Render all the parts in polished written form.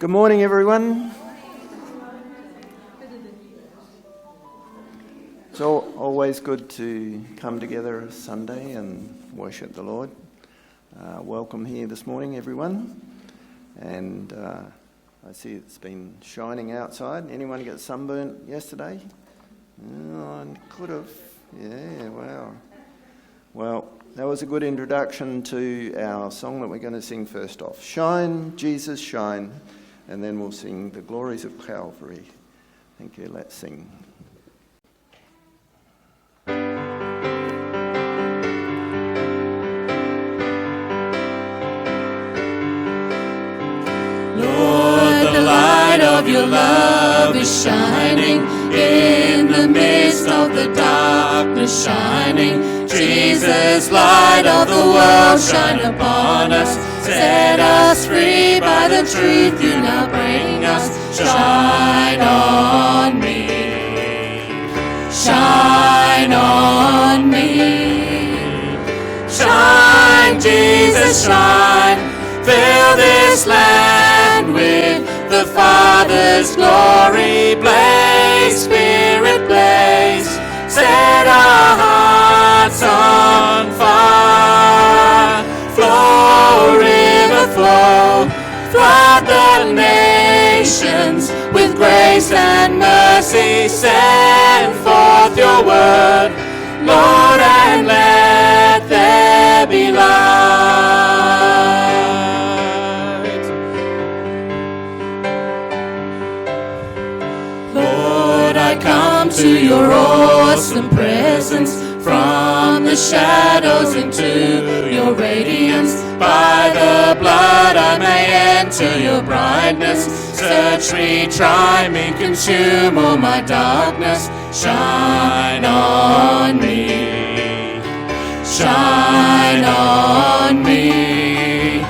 Good morning, everyone. It's always good to come together Sunday and worship the Lord. Welcome here this morning, everyone. And I see it's been shining outside. Anyone get sunburnt yesterday? Oh, could have. Yeah, wow. Well, that was a good introduction to our song that we're going to sing first off. Shine, Jesus, shine. And then we'll sing the glories of Calvary. Thank you. Let's sing. Lord, the light of your love is shining in the midst of the darkness shining. Jesus, light of the world, shine upon us. Set us free by the truth you now bring us. Shine on me. Shine on me. Shine, Jesus, shine. Fill this land with the Father's glory. Blaze, Spirit, blaze. Set our hearts on fire. Flow, river, flow. Flood the nations with grace and mercy. Send forth your word, Lord, and let there be light. Lord, I come to your awesome presence, from the shadows into your radiance. By the blood I may enter your brightness. Search me, try me, consume all my darkness. Shine on me. Shine on me.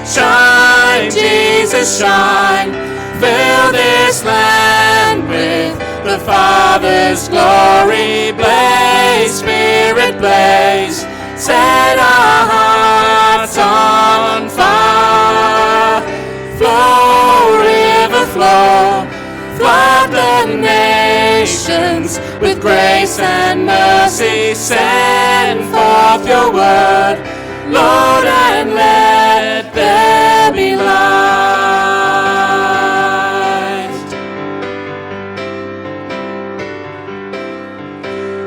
Shine, Jesus, shine. Fill this land with the Father's glory. Blaze, Spirit, blaze. Set our hearts on fire. Flow, river, flow. Flood the nations with grace and mercy. Send forth your word, Lord, and let there be light.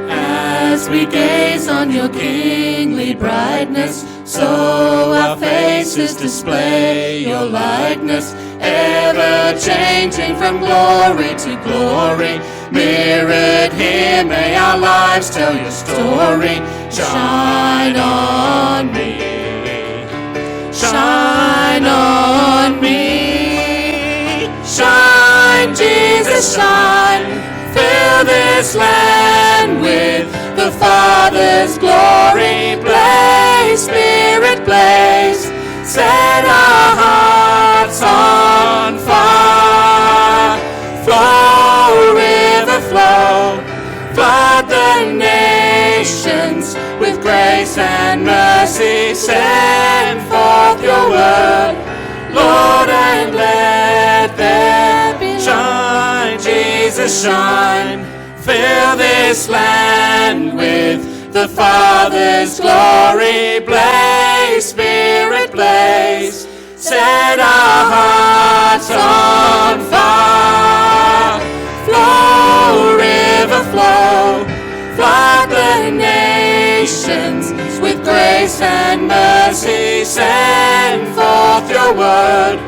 As we gaze on your kingly brightness, so our faces display your likeness, ever changing from glory to glory. Mirrored here, may our lives tell your story. Shine on me. Shine on me. Shine, Jesus, shine. Fill this land with the Father's glory. Blaze, Spirit, blaze. Set our hearts on fire. Flow, river, flow. Flood the nations with grace and mercy. Send forth your word, Lord, and let there be light. Shine, Jesus, shine. Fill this land with the Father's glory. Blaze, Spirit, blaze. Set our hearts on fire. Flow, river, flow. Flood the nations with grace and mercy. Send forth your word,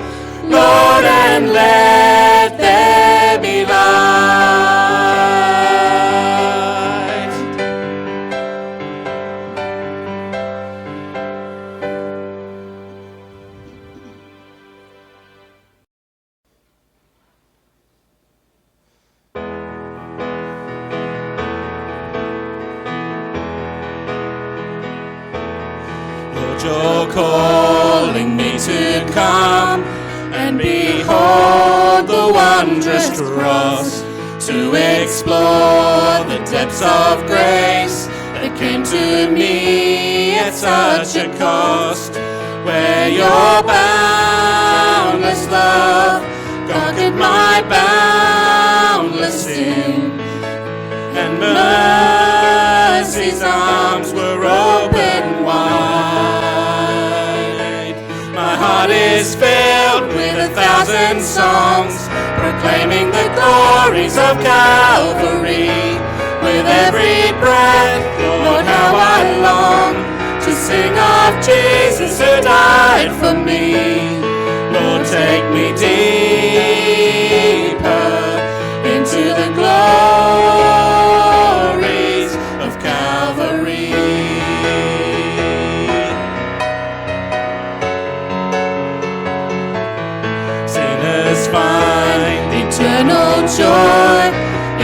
Lord, and let there be light. You're calling me to come and behold the wondrous cross, to explore the depths of grace that came to me at such a cost, where your boundless boundless love conquered my boundless sin, and mercy's arms were open wide. My heart is filled with 1,000 songs, proclaiming the glories of Calvary. With every breath, Lord, how I long to sing of Jesus who died for me. Lord, take me deeper into the glories of Calvary. Sinners find eternal joy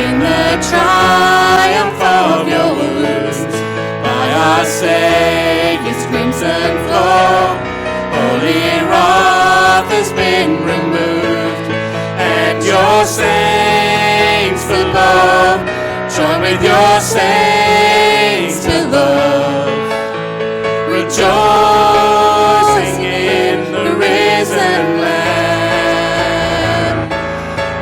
in the triumph of your wounds. By our Saviour's crimson flow, holy wrath has been removed, and your saints below join with your saints below, rejoicing in the risen Lamb.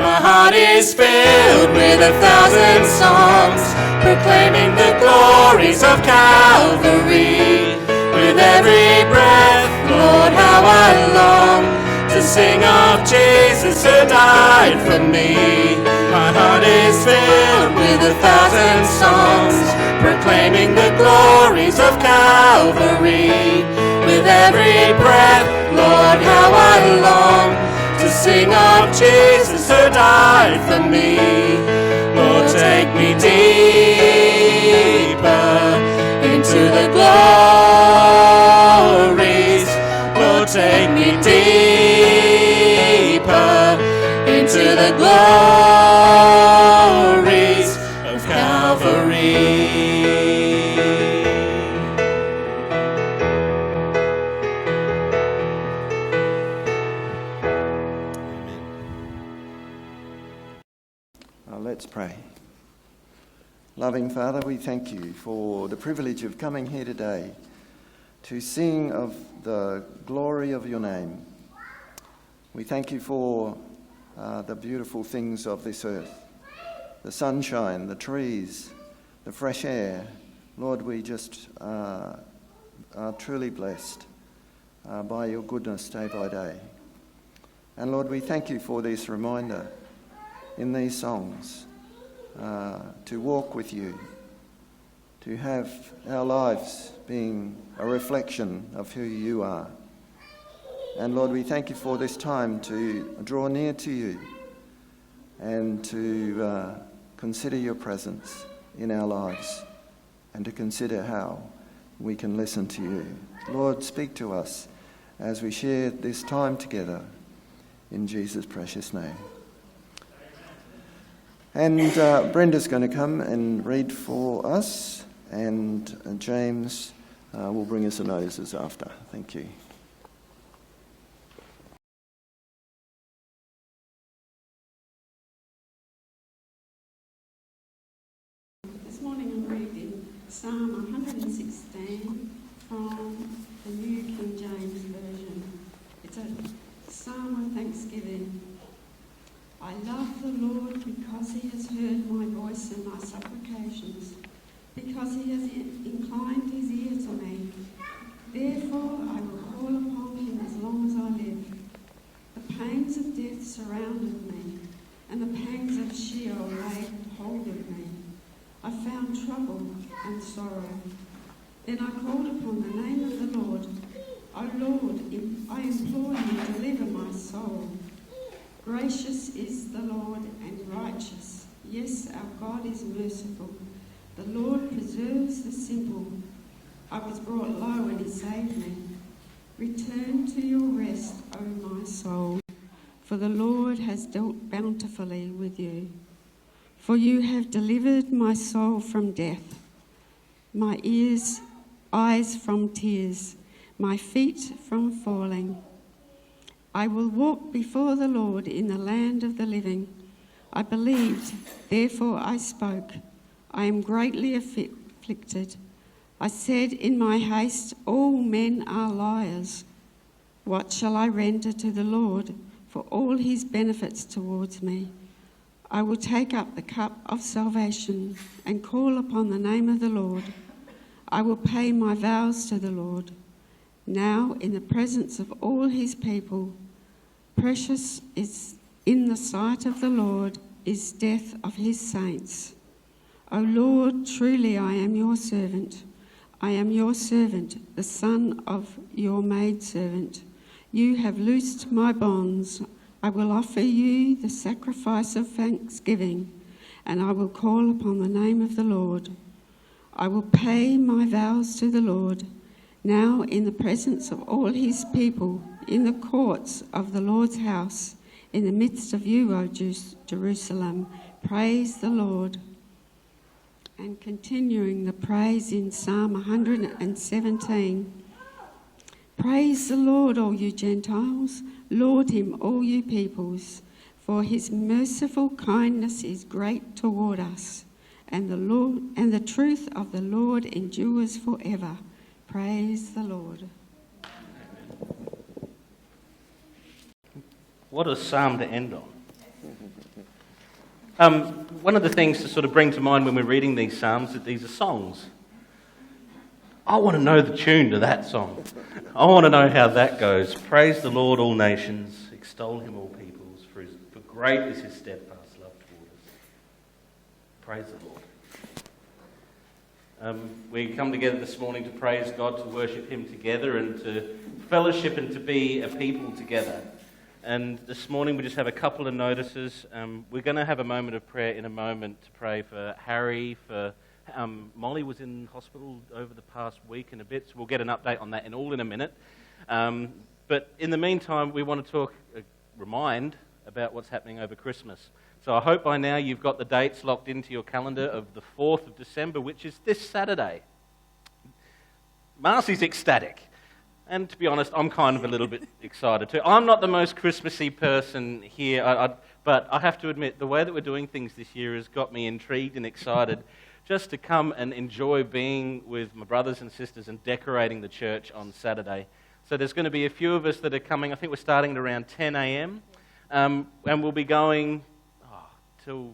My heart is filled with 1,000 songs, proclaiming the glories of Calvary. With every breath, Lord, how I long to sing of Jesus who died for me. My heart is filled with 1,000 songs, proclaiming the glories of Calvary. With every breath, Lord, how I long to sing of Jesus who died for me. Lord, take me deeper into the glories. Lord, take me deeper into the glories of Calvary. Let's pray. Loving Father, we thank you for the privilege of coming here today to sing of the glory of your name. We thank you for the beautiful things of this earth, the sunshine, the trees, the fresh air. Lord, we just are truly blessed by your goodness day by day. And Lord, we thank you for this reminder in these songs to walk with you, to have our lives being a reflection of who you are. And Lord, we thank you for this time to draw near to you and to consider your presence in our lives and to consider how we can listen to you. Lord, speak to us as we share this time together in Jesus' precious name. And Brenda's going to come and read for us, and James will bring us the notices after. Thank you. This morning I'm reading Psalm 116 from the New King James Version. It's a psalm of thanksgiving. I love the Lord because he has heard my voice and my supplications, because he has inclined his ear to me. Therefore I will call upon him as long as I live. The pains of death surrounded me, and the pangs of Sheol laid hold of me. I found trouble and sorrow. Then I called upon the name of the Lord. O Lord, I implore you, deliver my soul. Gracious is the Lord and righteous. Yes, our God is merciful. The Lord preserves the simple. I was brought low and he saved me. Return to your rest, O my soul, for the Lord has dealt bountifully with you. For you have delivered my soul from death, my eyes from tears, my feet from falling. I will walk before the Lord in the land of the living. I believed, therefore I spoke. I am greatly afflicted. I said in my haste, all men are liars. What shall I render to the Lord for all his benefits towards me. I will take up the cup of salvation and call upon the name of the Lord. I will pay my vows to the Lord. Now, in the presence of all his people, precious is in the sight of the Lord is death of his saints. O Lord, truly I am your servant. I am your servant, the son of your maidservant. You have loosed my bonds. I will offer you the sacrifice of thanksgiving, and I will call upon the name of the Lord. I will pay my vows to the Lord, now in the presence of all his people, in the courts of the Lord's house, in the midst of you, O Jerusalem. Praise the Lord. And continuing the praise in Psalm 117. Praise the Lord, all you Gentiles. Laud him, all you peoples. For his merciful kindness is great toward us, and the truth of the Lord endures forever. Praise the Lord. What a psalm to end on. One of the things to sort of bring to mind when we're reading these psalms is that these are songs. I want to know the tune to that song. I want to know how that goes. Praise the Lord, all nations. Extol him, all peoples. For great is his steadfast love toward us. Praise the Lord. We come together this morning to praise God, to worship him together, and to fellowship and to be a people together. And this morning we just have a couple of notices. We're going to have a moment of prayer in a moment to pray for Harry, for Molly was in hospital over the past week and a bit, so we'll get an update on that in a minute. But in the meantime, we want to remind about what's happening over Christmas. So I hope by now you've got the dates locked into your calendar of the 4th of December, which is this Saturday. Marcy's ecstatic. And to be honest, I'm kind of a little bit excited too. I'm not the most Christmassy person here, but I have to admit, the way that we're doing things this year has got me intrigued and excited just to come and enjoy being with my brothers and sisters and decorating the church on Saturday. So there's going to be a few of us that are coming. I think we're starting at around 10 a.m. And we'll be going till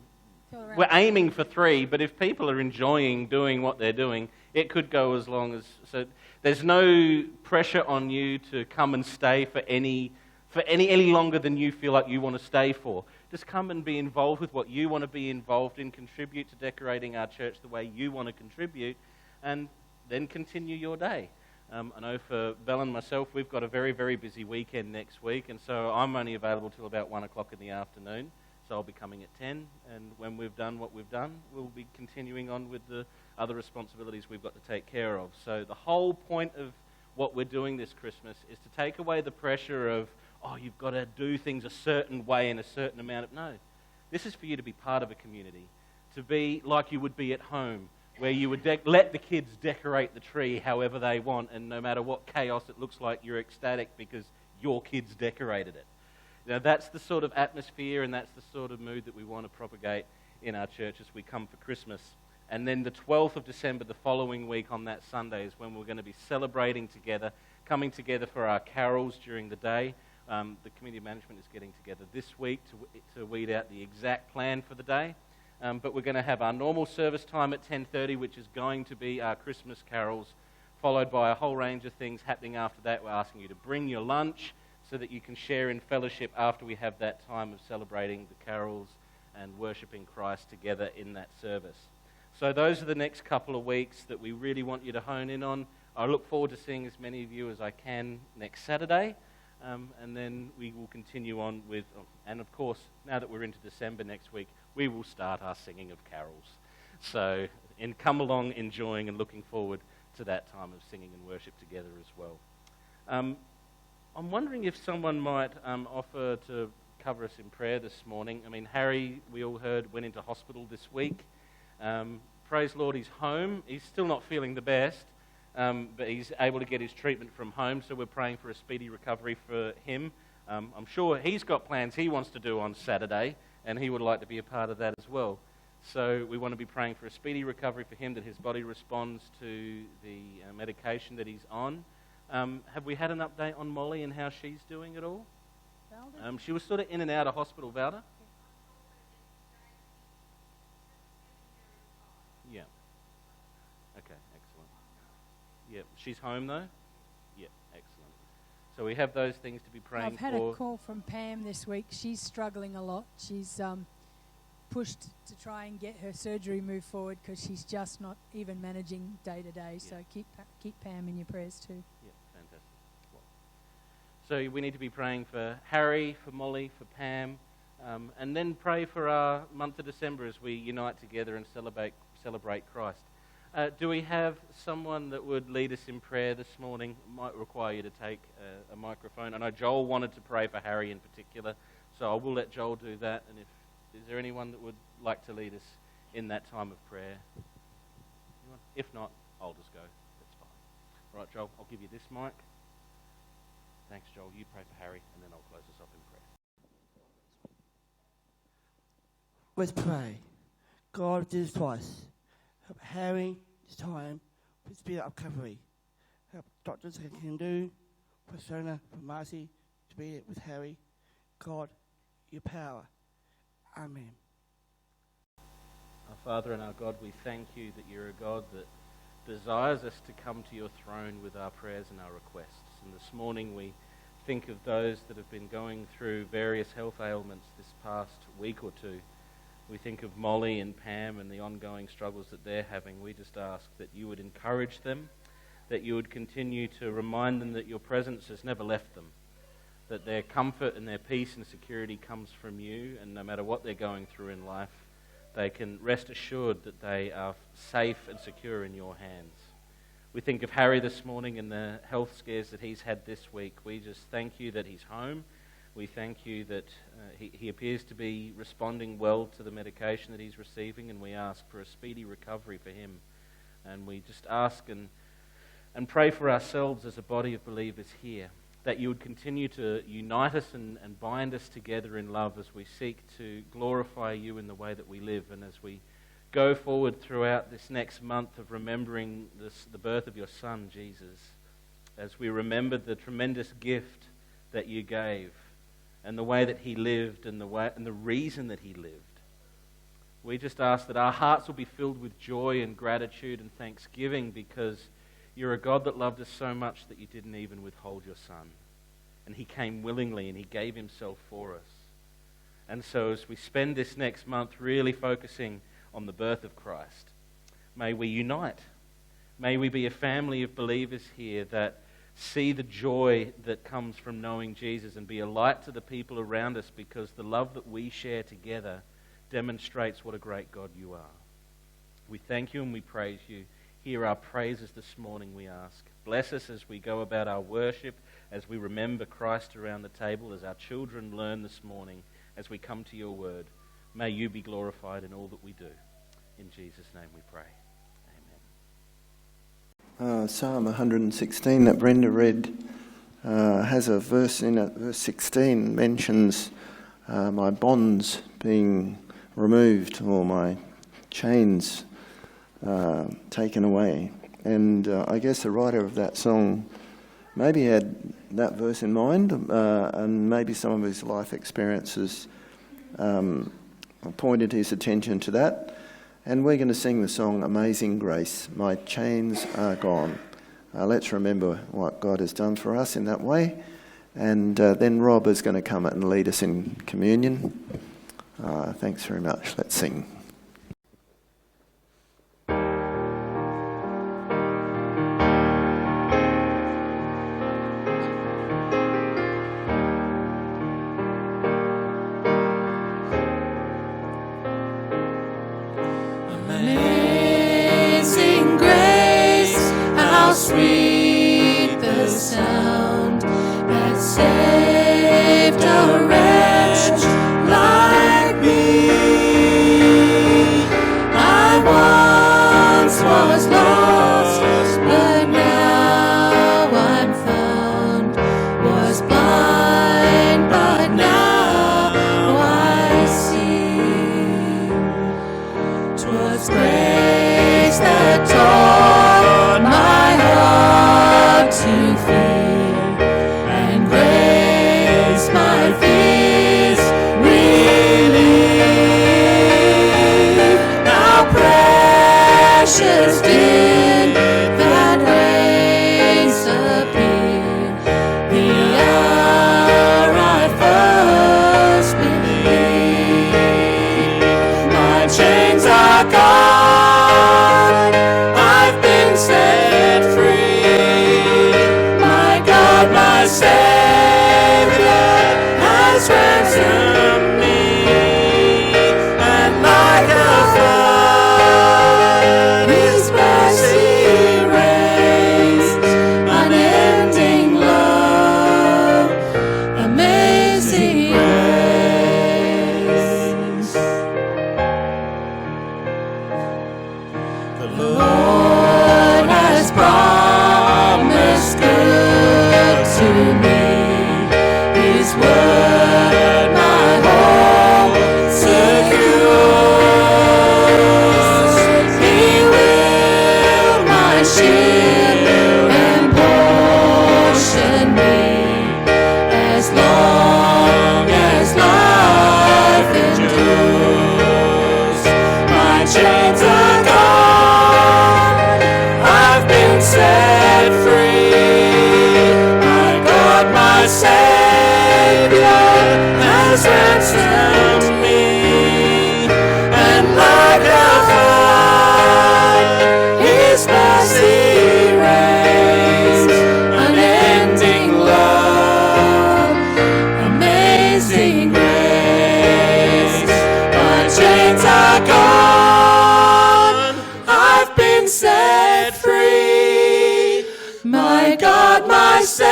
we're aiming for 3, but if people are enjoying doing what they're doing, it could go as long as... So there's no pressure on you to come and stay for any longer than you feel like you want to stay for. Just come and be involved with what you want to be involved in, contribute to decorating our church the way you want to contribute, and then continue your day. I know for Belle and myself, we've got a very, very busy weekend next week, and so I'm only available till about 1 o'clock in the afternoon, so I'll be coming at 10, and when we've done what we've done, we'll be continuing on with the other responsibilities we've got to take care of. So the whole point of what we're doing this Christmas is to take away the pressure of, you've got to do things a certain way in a certain amount of... No, this is for you to be part of a community, to be like you would be at home, where you would let the kids decorate the tree however they want, and no matter what chaos it looks like, you're ecstatic because your kids decorated it. Now, that's the sort of atmosphere and that's the sort of mood that we want to propagate in our church as we come for Christmas. And then the 12th of December, the following week on that Sunday, is when we're going to be celebrating together, coming together for our carols during the day. The community management is getting together this week to weed out the exact plan for the day. But we're going to have our normal service time at 10:30, which is going to be our Christmas carols, followed by a whole range of things happening after that. We're asking you to bring your lunch so that you can share in fellowship after we have that time of celebrating the carols and worshipping Christ together in that service. So those are the next couple of weeks that we really want you to hone in on. I look forward to seeing as many of you as I can next Saturday, and then we will continue on with, and of course, now that we're into December next week, we will start our singing of carols. So come along enjoying and looking forward to that time of singing and worship together as well. I'm wondering if someone might offer to cover us in prayer this morning. I mean, Harry, we all heard, went into hospital this week. Praise Lord, he's home. He's still not feeling the best, but he's able to get his treatment from home, so we're praying for a speedy recovery for him. I'm sure he's got plans he wants to do on Saturday, and he would like to be a part of that as well. So we want to be praying for a speedy recovery for him, that his body responds to the medication that he's on. Have we had an update on Molly and how she's doing at all? She was sort of in and out of hospital, Valda. Yeah. Okay, excellent. Yeah, she's home though? Yeah, excellent. So we have those things to be praying for. I've had a call from Pam this week. She's struggling a lot. She's pushed to try and get her surgery moved forward because she's just not even managing day to day. So keep Pam in your prayers too. Yeah, fantastic. Well, so we need to be praying for Harry, for Molly, for Pam, and then pray for our month of December as we unite together and celebrate Christ. Do we have someone that would lead us in prayer this morning? Might require you to take a microphone. I know Joel wanted to pray for Harry in particular, so I will let Joel do that. And is there anyone that would like to lead us in that time of prayer? Anyone? If not, I'll just go. That's fine. All right, Joel, I'll give you this mic. Thanks, Joel. You pray for Harry, and then I'll close us off in prayer. Let's pray. God, Jesus Christ, help Harry this time with speed of recovery. Help doctors that can do, for Shona, for Marcy, to be with Harry. God, your power. Amen. Our Father and our God, we thank you that you're a God that desires us to come to your throne with our prayers and our requests. And this morning we think of those that have been going through various health ailments this past week or two. We think of Molly and Pam and the ongoing struggles that they're having. We just ask that you would encourage them, that you would continue to remind them that your presence has never left them, that their comfort and their peace and security comes from you, and no matter what they're going through in life, they can rest assured that they are safe and secure in your hands. We think of Harry this morning and the health scares that he's had this week. We just thank you that he's home. We thank you that he appears to be responding well to the medication that he's receiving, and we ask for a speedy recovery for him. And we just ask and pray for ourselves as a body of believers here, that you would continue to unite us and bind us together in love as we seek to glorify you in the way that we live, and as we go forward throughout this next month of remembering the birth of your Son, Jesus, as we remember the tremendous gift that you gave, and the way that he lived, and the reason that he lived. We just ask that our hearts will be filled with joy and gratitude and thanksgiving, because you're a God that loved us so much that you didn't even withhold your Son. And he came willingly and he gave himself for us. And so as we spend this next month really focusing on the birth of Christ, may we unite. May we be a family of believers here that see the joy that comes from knowing Jesus and be a light to the people around us, because the love that we share together demonstrates what a great God you are. We thank you and we praise you. Hear our praises this morning, we ask. Bless us as we go about our worship, as we remember Christ around the table, as our children learn this morning, as we come to your word. May you be glorified in all that we do. In Jesus' name we pray. Psalm 116 that Brenda read has a verse in it. Verse 16 mentions my bonds being removed, or my chains taken away. And I guess the writer of that song maybe had that verse in mind, and maybe some of his life experiences pointed his attention to that. And we're going to sing the song Amazing Grace, My Chains Are Gone. Let's remember what God has done for us in that way. And then Rob is going to come and lead us in communion. Thanks very much. Let's sing. Amazing grace, how sweet the sound that saved a wretch like me. my Savior has ransomed me, and like a flood His mercy reigns, unending love, amazing grace. My chains are gone, I've been set free. My God, my Savior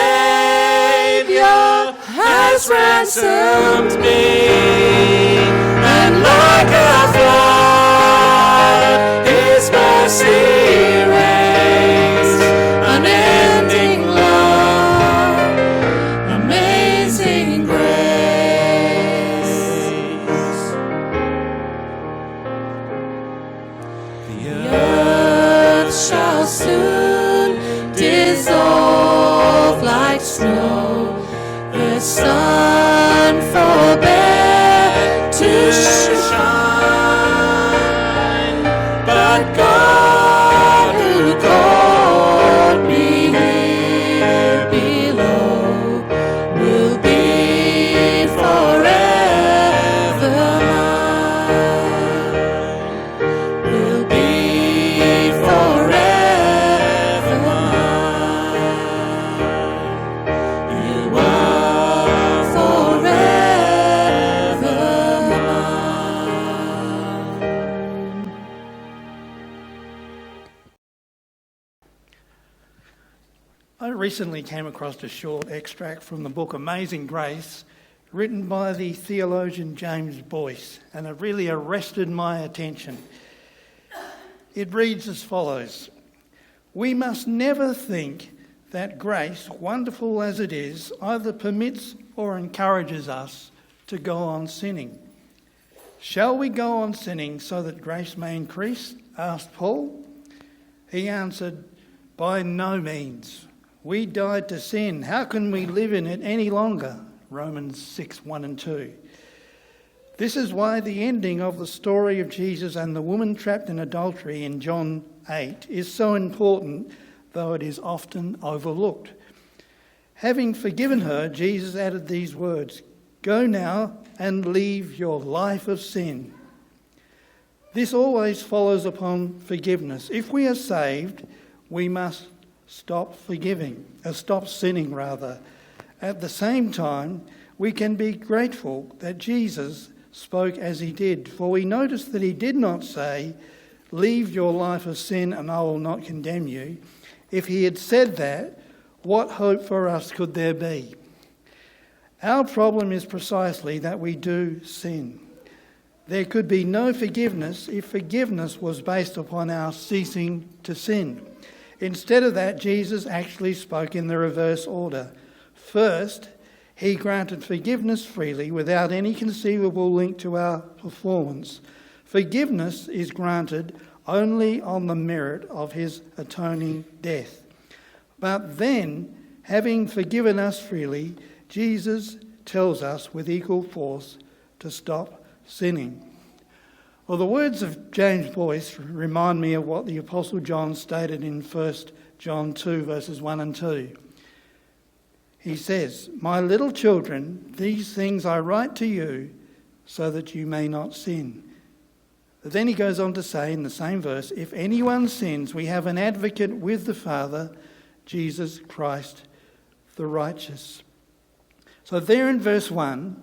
has ransomed me, and like a flood His mercy reigns, unending love, amazing grace. The earth shall soon dissolve like snow, the sun forbear to shine, but God who called me here below will be forever mine, will be forever mine. You are forever mine. I recently came across a short extract from the book Amazing Grace, written by the theologian James Boyce, and it really arrested my attention. It reads as follows: "We must never think that grace, wonderful as it is, either permits or encourages us to go on sinning." "Shall we go on sinning so that grace may increase?" asked Paul. He answered, "By no means. We died to sin. How can we live in it any longer?" Romans 6:1 and 2. This is why the ending of the story of Jesus and the woman trapped in adultery in John 8 is so important, though it is often overlooked. Having forgiven her, Jesus added these words, "Go now and leave your life of sin." This always follows upon forgiveness. If we are saved, we must stop sinning. At the same time, we can be grateful that Jesus spoke as he did, for we notice that he did not say, "Leave your life of sin and I will not condemn you." If he had said that, what hope for us could there be? Our problem is precisely that we do sin. There could be no forgiveness if forgiveness was based upon our ceasing to sin. Instead of that, Jesus actually spoke in the reverse order. First, he granted forgiveness freely without any conceivable link to our performance. Forgiveness is granted only on the merit of his atoning death. But then, having forgiven us freely, Jesus tells us with equal force to stop sinning. Well, the words of James Boyce remind me of what the Apostle John stated in 1 John 2, verses 1 and 2. He says, "My little children, these things I write to you so that you may not sin." But then he goes on to say in the same verse, "If anyone sins, we have an advocate with the Father, Jesus Christ the righteous." So there in verse 1,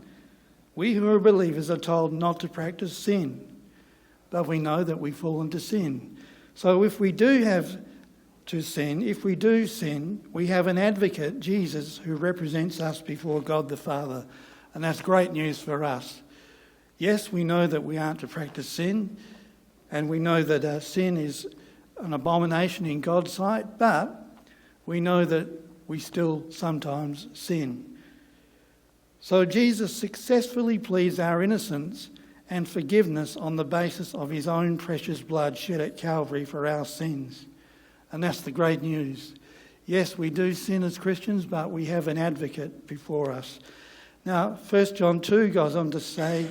we who are believers are told not to practice sin. But we know that we fall into sin. So if we do sin, we have an advocate, Jesus, who represents us before God the Father. And that's great news for us. Yes, we know that we aren't to practice sin, and we know that sin is an abomination in God's sight, but we know that we still sometimes sin. So Jesus successfully pleads our innocence and forgiveness on the basis of his own precious blood shed at Calvary for our sins. And that's the great news. Yes, we do sin as Christians, but we have an advocate before us. Now, 1 John 2 goes on to say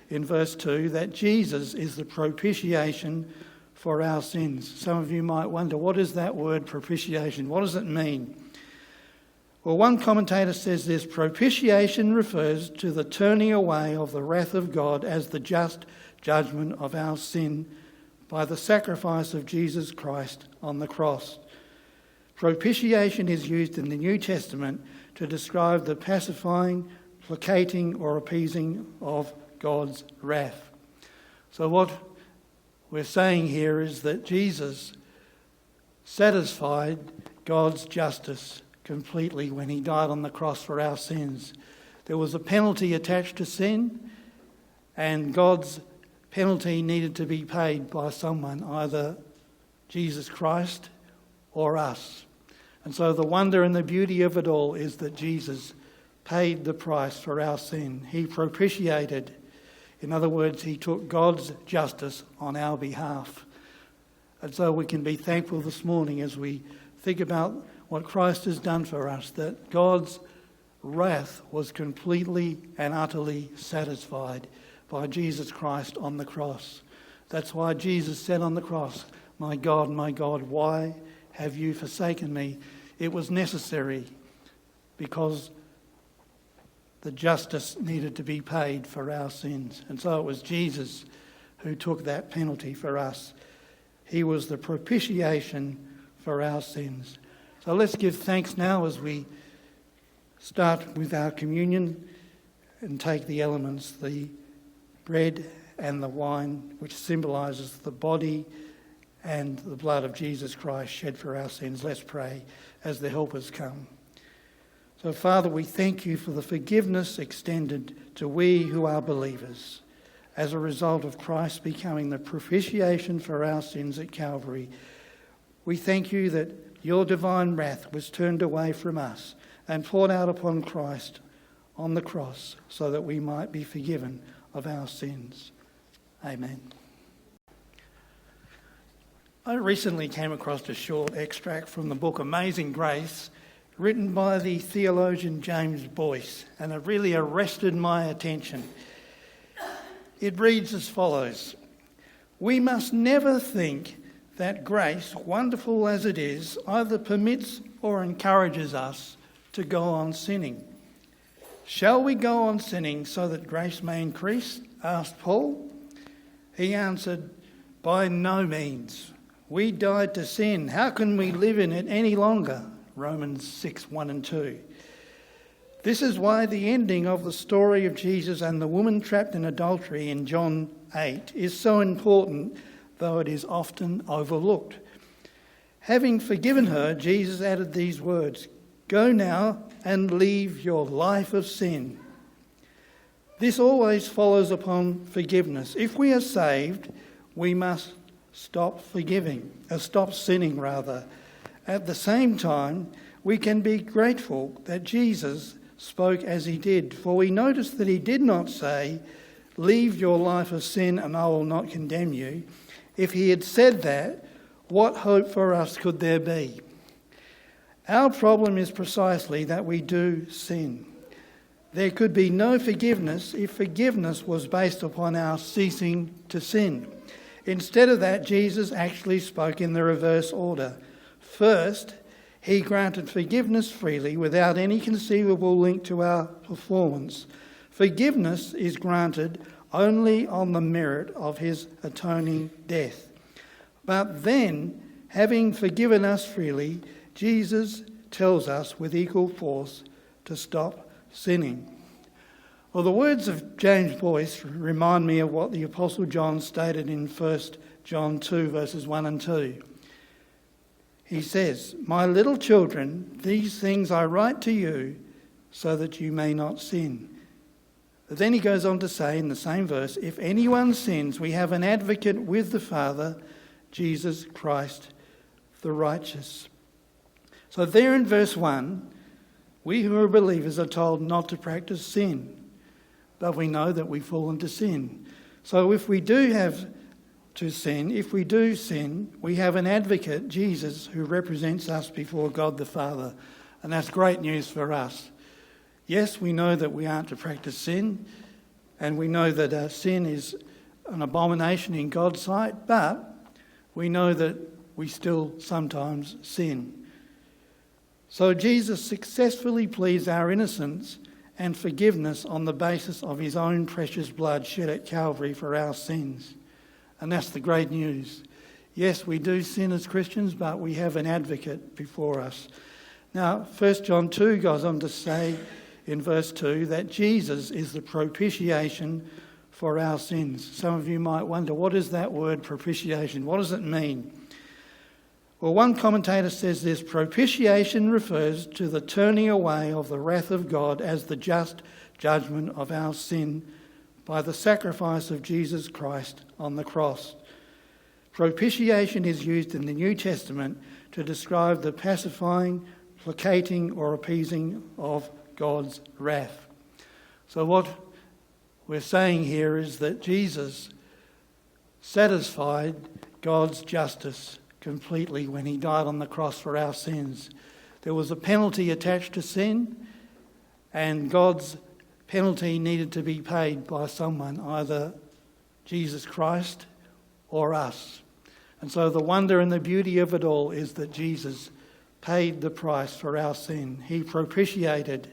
in verse 2 that Jesus is the propitiation for our sins. Some of you might wonder, what is that word propitiation? What does it mean? Well, one commentator says this: propitiation refers to the turning away of the wrath of God as the just judgment of our sin by the sacrifice of Jesus Christ on the cross. Propitiation is used in the New Testament to describe the pacifying, placating or appeasing of God's wrath. So what we're saying here is that Jesus satisfied God's justice completely when he died on the cross for our sins. There was a penalty attached to sin, and God's penalty needed to be paid by someone, either Jesus Christ or us. And so the wonder and the beauty of it all is that Jesus paid the price for our sin. He propitiated. In other words, he took God's justice on our behalf. And so we can be thankful this morning as we think about what Christ has done for us, that God's wrath was completely and utterly satisfied by Jesus Christ on the cross. That's why Jesus said on the cross, my God, why have you forsaken me? It was necessary because the justice needed to be paid for our sins. And so it was Jesus who took that penalty for us. He was the propitiation for our sins. So let's give thanks now as we start with our communion and take the elements, the bread and the wine, which symbolises the body and the blood of Jesus Christ shed for our sins. Let's pray as the helpers come. So, Father, we thank you for the forgiveness extended to we who are believers as a result of Christ becoming the propitiation for our sins at Calvary. We thank you that your divine wrath was turned away from us and poured out upon Christ on the cross so that we might be forgiven of our sins. Amen. I recently came across a short extract from the book Amazing Grace, written by the theologian James Boyce, and it really arrested my attention. It reads as follows: "We must never think that grace, wonderful as it is, either permits or encourages us to go on sinning. Shall we go on sinning so that grace may increase?" asked Paul. He answered, "By no means. We died to sin. How can we live in it any longer?" Romans 6:1 and 2. This is why the ending of the story of Jesus and the woman trapped in adultery in John 8 is so important, though it is often overlooked. Having forgiven her, Jesus added these words, "Go now and leave your life of sin." This always follows upon forgiveness. If we are saved, we must stop sinning. At the same time, we can be grateful that Jesus spoke as he did, for we notice that he did not say, "Leave your life of sin and I will not condemn you." If he had said that, what hope for us could there be? Our problem is precisely that we do sin. There could be no forgiveness if forgiveness was based upon our ceasing to sin. Instead of that, Jesus actually spoke in the reverse order. First, he granted forgiveness freely without any conceivable link to our performance. Forgiveness is granted only on the merit of his atoning death. But then, having forgiven us freely, Jesus tells us with equal force to stop sinning. Well, the words of James Boyce remind me of what the Apostle John stated in 1 John 2, verses 1 and 2. He says, "My little children, these things I write to you so that you may not sin." But then he goes on to say in the same verse, "If anyone sins, we have an advocate with the Father, Jesus Christ the righteous." So there in verse 1, we who are believers are told not to practice sin, but we know that we fall into sin. So if we do sin, we have an advocate, Jesus, who represents us before God the Father. And that's great news for us. Yes, we know that we aren't to practice sin, and we know that sin is an abomination in God's sight, but we know that we still sometimes sin. So Jesus successfully pleads our innocence and forgiveness on the basis of his own precious blood shed at Calvary for our sins. And that's the great news. Yes, we do sin as Christians, but we have an advocate before us. Now, 1 John 2 goes on to say in verse 2 that Jesus is the propitiation for our sins. Some of you might wonder, what is that word propitiation? What does it mean? Well, one commentator says this: propitiation refers to the turning away of the wrath of God as the just judgment of our sin by the sacrifice of Jesus Christ on the cross. Propitiation is used in the New Testament to describe the pacifying, placating or appeasing of God's wrath. So what we're saying here is that Jesus satisfied God's justice completely when he died on the cross for our sins. There was a penalty attached to sin, and God's penalty needed to be paid by someone, either Jesus Christ or us. And so the wonder and the beauty of it all is that Jesus paid the price for our sin. He propitiated.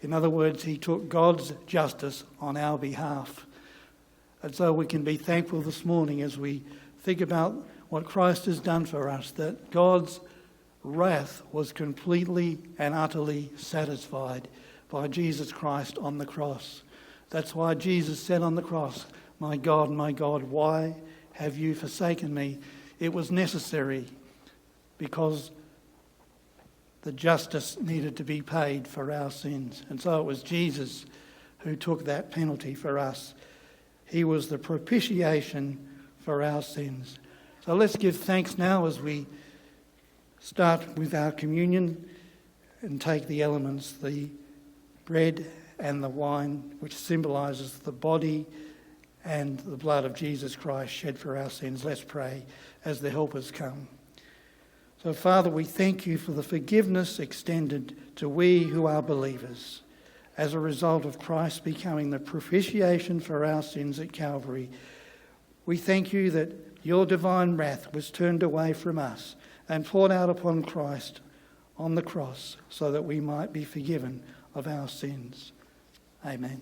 In other words, he took God's justice on our behalf. And so we can be thankful this morning as we think about what Christ has done for us, that God's wrath was completely and utterly satisfied by Jesus Christ on the cross. That's why Jesus said on the cross, my God, why have you forsaken me? It was necessary because the justice needed to be paid for our sins. And so it was Jesus who took that penalty for us. He was the propitiation for our sins. So let's give thanks now as we start with our communion and take the elements, the bread and the wine, which symbolises the body and the blood of Jesus Christ shed for our sins. Let's pray as the helpers come. So, Father, we thank you for the forgiveness extended to we who are believers as a result of Christ becoming the propitiation for our sins at Calvary. We thank you that your divine wrath was turned away from us and poured out upon Christ on the cross so that we might be forgiven of our sins. Amen.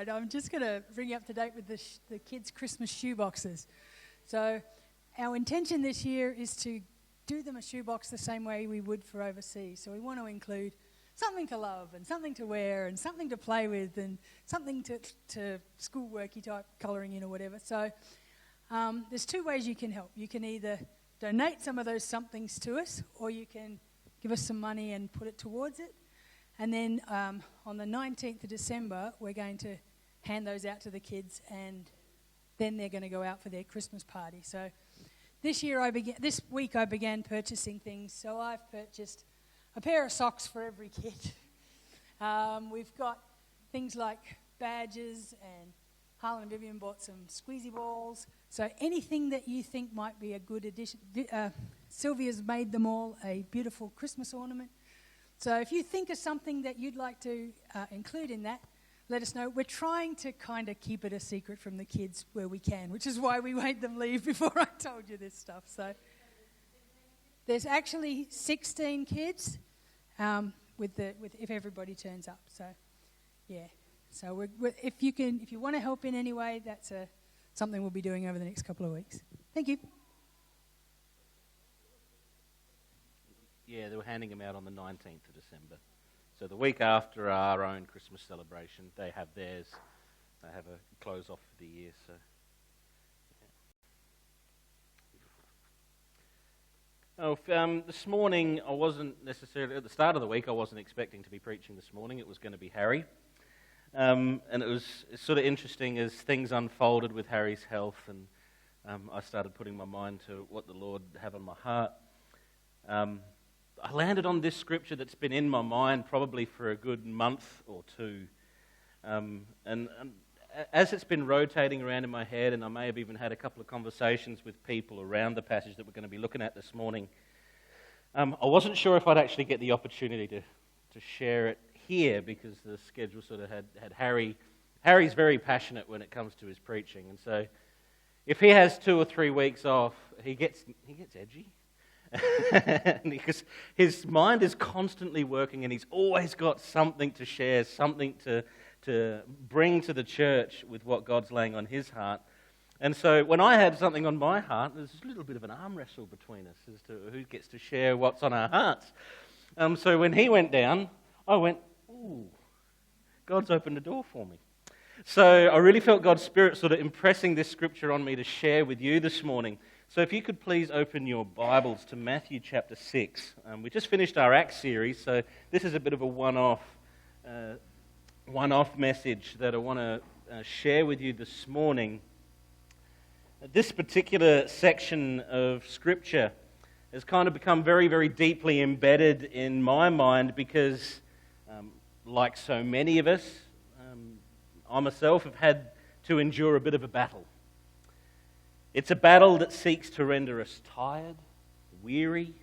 I'm just going to bring you up to date with the kids' Christmas shoe boxes. So our intention this year is to do them a shoebox the same way we would for overseas. So we want to include something to love and something to wear and something to play with and something to schoolworky type colouring in or whatever. So there's two ways you can help. You can either donate some of those somethings to us, or you can give us some money and put it towards it. And then on the 19th of December, we're going to hand those out to the kids, and then they're going to go out for their Christmas party. So this week I began purchasing things. So I've purchased a pair of socks for every kid. We've got things like badges, and Harlan and Vivian bought some squeezy balls. So anything that you think might be a good addition, Sylvia's made them all a beautiful Christmas ornament. So if you think of something that you'd like to include in that, let us know. We're trying to kind of keep it a secret from the kids where we can, which is why we made them leave before I told you this stuff. So there's actually 16 kids if everybody turns up. So yeah. So if you want to help in any way, that's something we'll be doing over the next couple of weeks. Thank you. Yeah, they were handing them out on the 19th of December. So the week after our own Christmas celebration, they have theirs. They have a close off for the year. So, this morning I wasn't necessarily, at the start of the week, I wasn't expecting to be preaching this morning. It was going to be Harry. And it's sort of interesting as things unfolded with Harry's health, and I started putting my mind to what the Lord had on my heart. I landed on this scripture that's been in my mind probably for a good month or two. And as it's been rotating around in my head, and I may have even had a couple of conversations with people around the passage that we're going to be looking at this morning, I wasn't sure if I'd actually get the opportunity to share it here, because the schedule sort of had Harry. Harry's very passionate when it comes to his preaching, and so if he has 2 or 3 weeks off, he gets edgy. Because his mind is constantly working, and he's always got something to share, something to bring to the church with what God's laying on his heart. And so when I had something on my heart, there's a little bit of an arm wrestle between us as to who gets to share what's on our hearts. So when he went down, I went, ooh, God's opened a door for me. So I really felt God's Spirit sort of impressing this scripture on me to share with you this morning. So if you could please open your Bibles to Matthew chapter 6. We just finished our Acts series, so this is a bit of a one-off message that I want to share with you this morning. This particular section of Scripture has kind of become very, very deeply embedded in my mind because, like so many of us, I myself have had to endure a bit of a battle. It's a battle that seeks to render us tired, weary.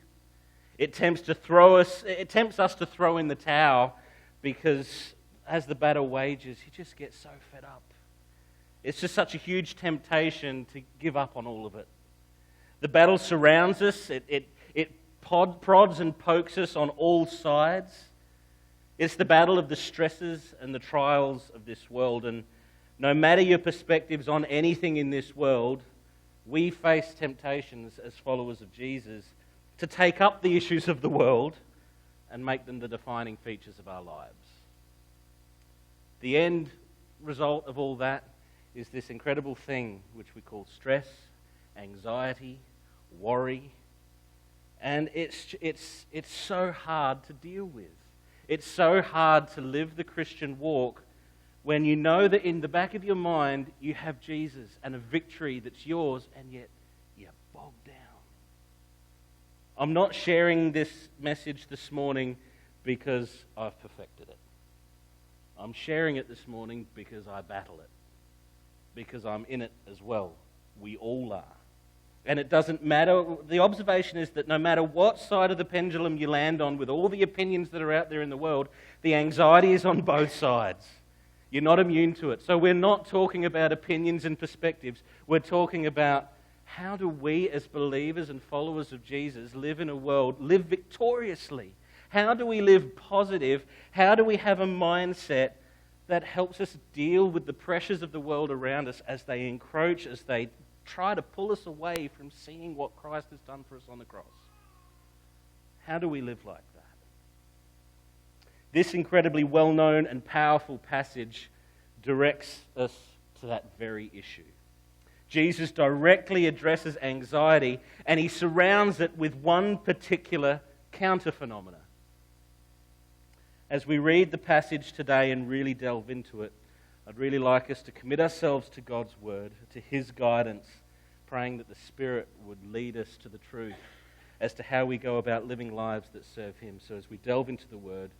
It tempts us to throw in the towel because as the battle wages, you just get so fed up. It's just such a huge temptation to give up on all of it. The battle surrounds us. It prods and pokes us on all sides. It's the battle of the stresses and the trials of this world. And no matter your perspectives on anything in this world, we face temptations as followers of Jesus to take up the issues of the world and make them the defining features of our lives. The end result of all that is this incredible thing which we call stress, anxiety, worry, and it's so hard to deal with. It's so hard to live the Christian walk when you know that in the back of your mind you have Jesus and a victory that's yours, and yet you're bogged down. I'm not sharing this message this morning because I've perfected it. I'm sharing it this morning because I battle it, because I'm in it as well. We all are. And it doesn't matter. The observation is that no matter what side of the pendulum you land on with all the opinions that are out there in the world, the anxiety is on both sides. You're not immune to it. So we're not talking about opinions and perspectives. We're talking about how do we as believers and followers of Jesus live in a world, live victoriously? How do we live positive? How do we have a mindset that helps us deal with the pressures of the world around us as they encroach, as they try to pull us away from seeing what Christ has done for us on the cross? How do we live like that? This incredibly well-known and powerful passage directs us to that very issue. Jesus directly addresses anxiety, and he surrounds it with one particular counter-phenomena. As we read the passage today and really delve into it, I'd really like us to commit ourselves to God's word, to his guidance, praying that the Spirit would lead us to the truth as to how we go about living lives that serve him. So as we delve into the word,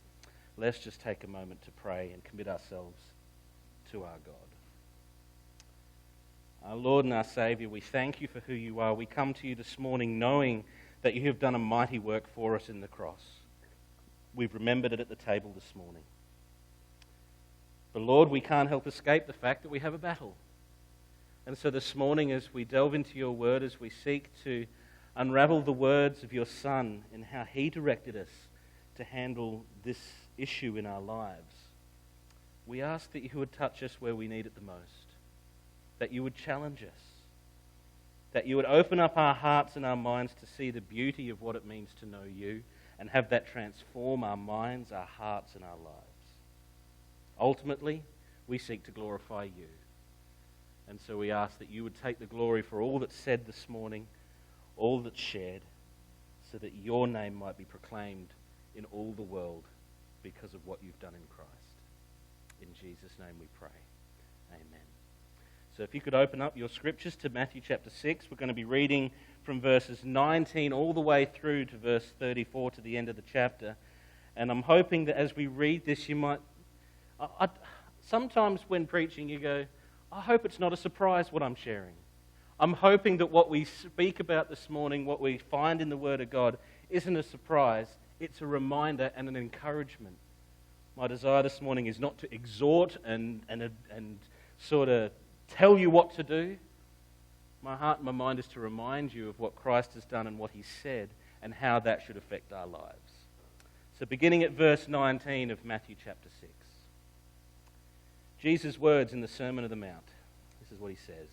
let's just take a moment to pray and commit ourselves to our God. Our Lord and our Saviour, we thank you for who you are. We come to you this morning knowing that you have done a mighty work for us in the cross. We've remembered it at the table this morning. But Lord, we can't help escape the fact that we have a battle. And so this morning, as we delve into your word, as we seek to unravel the words of your Son and how he directed us to handle this issue in our lives, we ask that you would touch us where we need it the most, that you would challenge us, that you would open up our hearts and our minds to see the beauty of what it means to know you and have that transform our minds, our hearts, and our lives. Ultimately, we seek to glorify you. And so we ask that you would take the glory for all that's said this morning, all that's shared, so that your name might be proclaimed in all the world because of what you've done in Christ. In Jesus' name we pray. Amen. So if you could open up your scriptures to Matthew chapter 6, we're going to be reading from verses 19 all the way through to verse 34 to the end of the chapter. And I'm hoping that as we read this, you might... sometimes when preaching you go, I hope it's not a surprise what I'm sharing. I'm hoping that what we speak about this morning, what we find in the Word of God, isn't a surprise. It's a reminder and an encouragement. My desire this morning is not to exhort and sort of tell you what to do. My heart and my mind is to remind you of what Christ has done and what he said and how that should affect our lives. So beginning at verse 19 of Matthew chapter 6. Jesus' words in the Sermon on the Mount. This is what he says.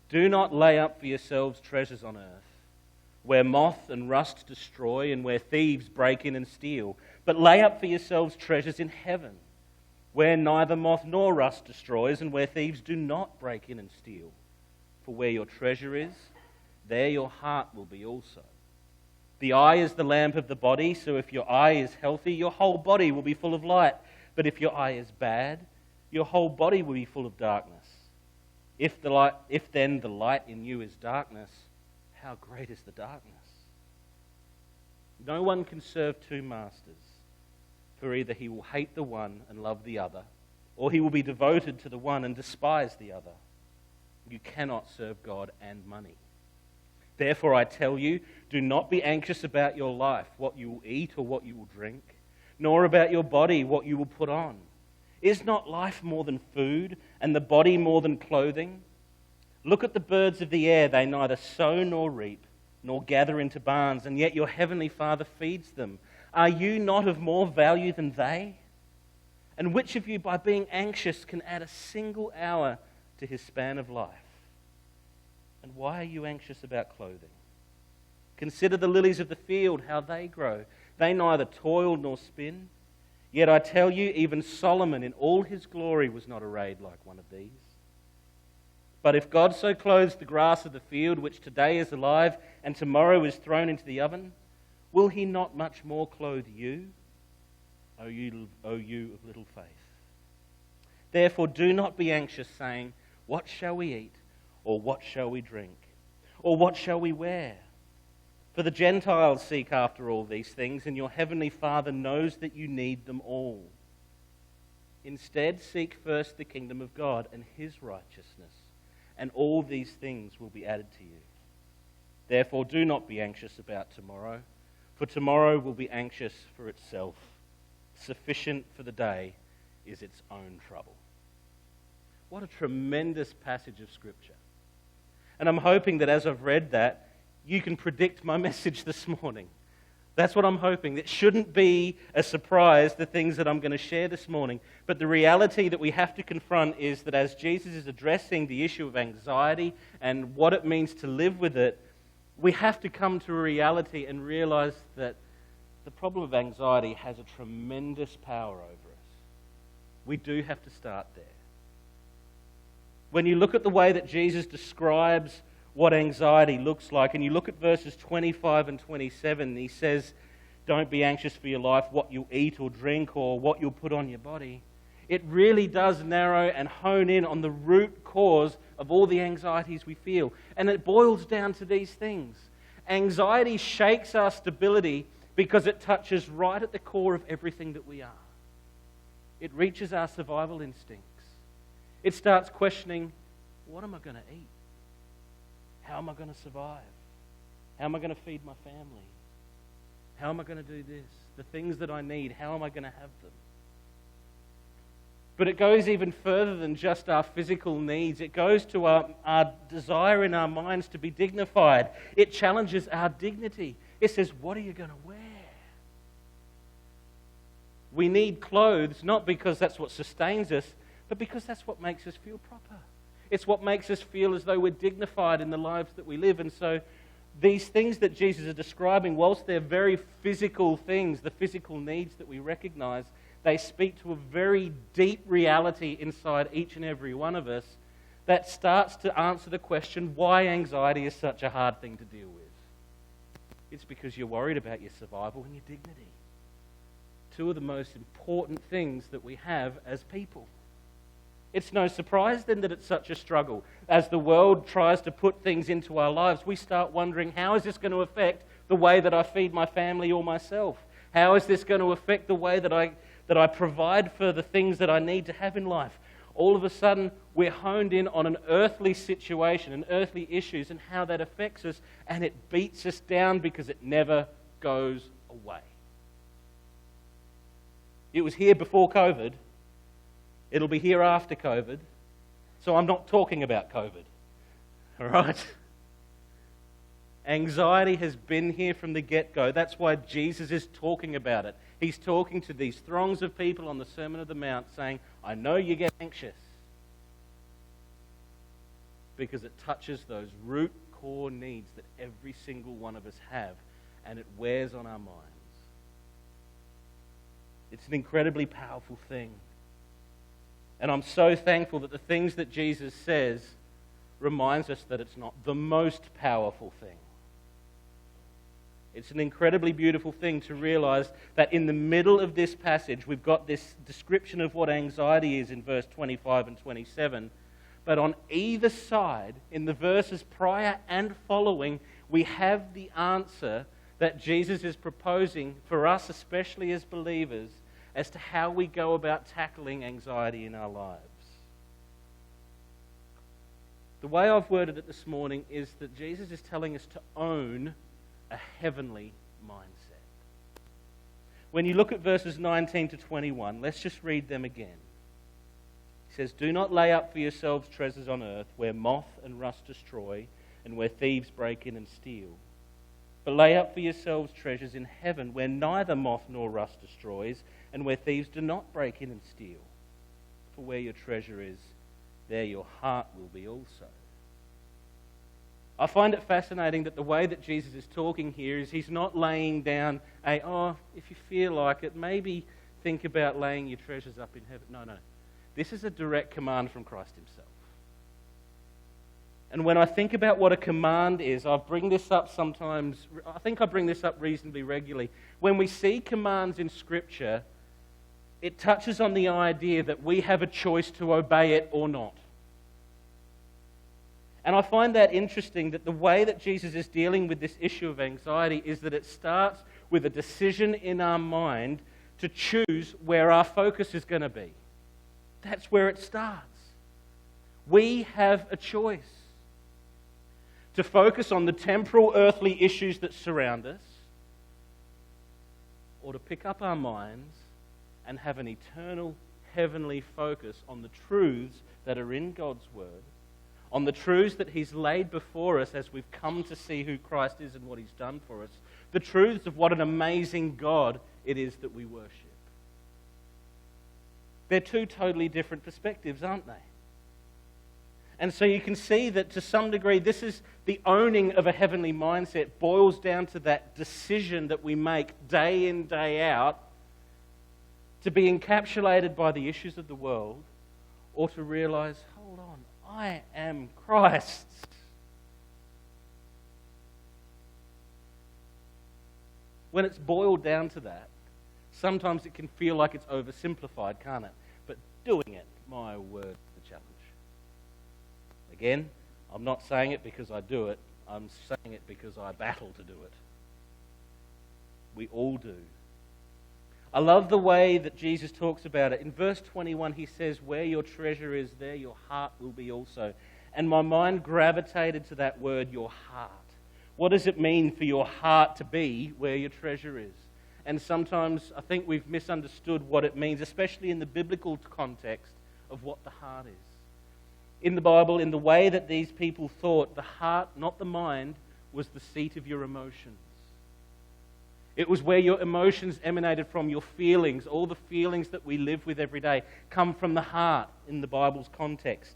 Do not lay up for yourselves treasures on earth, where moth and rust destroy and where thieves break in and steal. But lay up for yourselves treasures in heaven, where neither moth nor rust destroys and where thieves do not break in and steal. For where your treasure is, there your heart will be also. The eye is the lamp of the body, so if your eye is healthy, your whole body will be full of light. But if your eye is bad, your whole body will be full of darkness. If then the light in you is darkness, how great is the darkness? No one can serve two masters, for either he will hate the one and love the other, or he will be devoted to the one and despise the other. You cannot serve God and money. Therefore I tell you, do not be anxious about your life, what you will eat or what you will drink, nor about your body, what you will put on. Is not life more than food, and the body more than clothing? Look at the birds of the air, they neither sow nor reap, nor gather into barns, and yet your heavenly Father feeds them. Are you not of more value than they? And which of you, by being anxious, can add a single hour to his span of life? And why are you anxious about clothing? Consider the lilies of the field, how they grow. They neither toil nor spin. Yet I tell you, even Solomon in all his glory was not arrayed like one of these. But if God so clothes the grass of the field, which today is alive and tomorrow is thrown into the oven, will he not much more clothe you, O you of little faith? Therefore do not be anxious, saying, what shall we eat? Or what shall we drink? Or what shall we wear? For the Gentiles seek after all these things, and your heavenly Father knows that you need them all. Instead, seek first the kingdom of God and his righteousness, and all these things will be added to you. Therefore, do not be anxious about tomorrow, for tomorrow will be anxious for itself. Sufficient for the day is its own trouble. What a tremendous passage of Scripture. And I'm hoping that as I've read that, you can predict my message this morning. That's what I'm hoping. It shouldn't be a surprise, the things that I'm going to share this morning. But the reality that we have to confront is that as Jesus is addressing the issue of anxiety and what it means to live with it, we have to come to a reality and realize that the problem of anxiety has a tremendous power over us. We do have to start there. When you look at the way that Jesus describes what anxiety looks like, and you look at verses 25 and 27, he says, don't be anxious for your life, what you'll eat or drink or what you'll put on your body. It really does narrow and hone in on the root cause of all the anxieties we feel. And it boils down to these things. Anxiety shakes our stability because it touches right at the core of everything that we are. It reaches our survival instincts. It starts questioning, what am I going to eat? How am I going to survive? How am I going to feed my family? How am I going to do this? The things that I need, how am I going to have them? But it goes even further than just our physical needs. It goes to our desire in our minds to be dignified. It challenges our dignity. It says, what are you going to wear? We need clothes, not because that's what sustains us, but because that's what makes us feel proper. It's what makes us feel as though we're dignified in the lives that we live. And so these things that Jesus is describing, whilst they're very physical things, the physical needs that we recognize, they speak to a very deep reality inside each and every one of us that starts to answer the question why anxiety is such a hard thing to deal with. It's because you're worried about your survival and your dignity. Two of the most important things that we have as people. It's no surprise then that it's such a struggle. As the world tries to put things into our lives, we start wondering, how is this going to affect the way that I feed my family or myself? How is this going to affect the way that I provide for the things that I need to have in life? All of a sudden, we're honed in on an earthly situation and earthly issues and how that affects us, and it beats us down because it never goes away. It was here before COVID. It'll be here after COVID. So I'm not talking about COVID. All right? Anxiety has been here from the get-go. That's why Jesus is talking about it. He's talking to these throngs of people on the Sermon on the Mount saying, I know you get anxious. Because it touches those root core needs that every single one of us have, and it wears on our minds. It's an incredibly powerful thing. And I'm so thankful that the things that Jesus says reminds us that it's not the most powerful thing. It's an incredibly beautiful thing to realize that in the middle of this passage, we've got this description of what anxiety is in verse 25 and 27. But on either side, in the verses prior and following, we have the answer that Jesus is proposing for us, especially as believers, as to how we go about tackling anxiety in our lives. The way I've worded it this morning is that Jesus is telling us to own a heavenly mindset. When you look at verses 19 to 21, let's just read them again. He says, do not lay up for yourselves treasures on earth where moth and rust destroy and where thieves break in and steal. But lay up for yourselves treasures in heaven where neither moth nor rust destroys and where thieves do not break in and steal. For where your treasure is, there your heart will be also. I find it fascinating that the way that Jesus is talking here is he's not laying down if you feel like it, maybe think about laying your treasures up in heaven. No. This is a direct command from Christ himself. And when I think about what a command is, I bring this up sometimes, I think I bring this up reasonably regularly. When we see commands in Scripture, it touches on the idea that we have a choice to obey it or not. And I find that interesting that the way that Jesus is dealing with this issue of anxiety is that it starts with a decision in our mind to choose where our focus is going to be. That's where it starts. We have a choice to focus on the temporal earthly issues that surround us, or to pick up our minds and have an eternal heavenly focus on the truths that are in God's Word, on the truths that He's laid before us as we've come to see who Christ is and what He's done for us, the truths of what an amazing God it is that we worship. They're two totally different perspectives, aren't they? And so you can see that to some degree this is the owning of a heavenly mindset boils down to that decision that we make day in, day out to be encapsulated by the issues of the world, or to realize, hold on, I am Christ's. When it's boiled down to that, sometimes it can feel like it's oversimplified, can't it? But doing it, my word, the challenge. Again, I'm not saying it because I do it. I'm saying it because I battle to do it. We all do. I love the way that Jesus talks about it. In verse 21, he says, where your treasure is, there your heart will be also. And my mind gravitated to that word, your heart. What does it mean for your heart to be where your treasure is? And sometimes I think we've misunderstood what it means, especially in the biblical context of what the heart is. In the Bible, in the way that these people thought, the heart, not the mind, was the seat of your emotions. It was where your emotions emanated from, your feelings. All the feelings that we live with every day come from the heart in the Bible's context.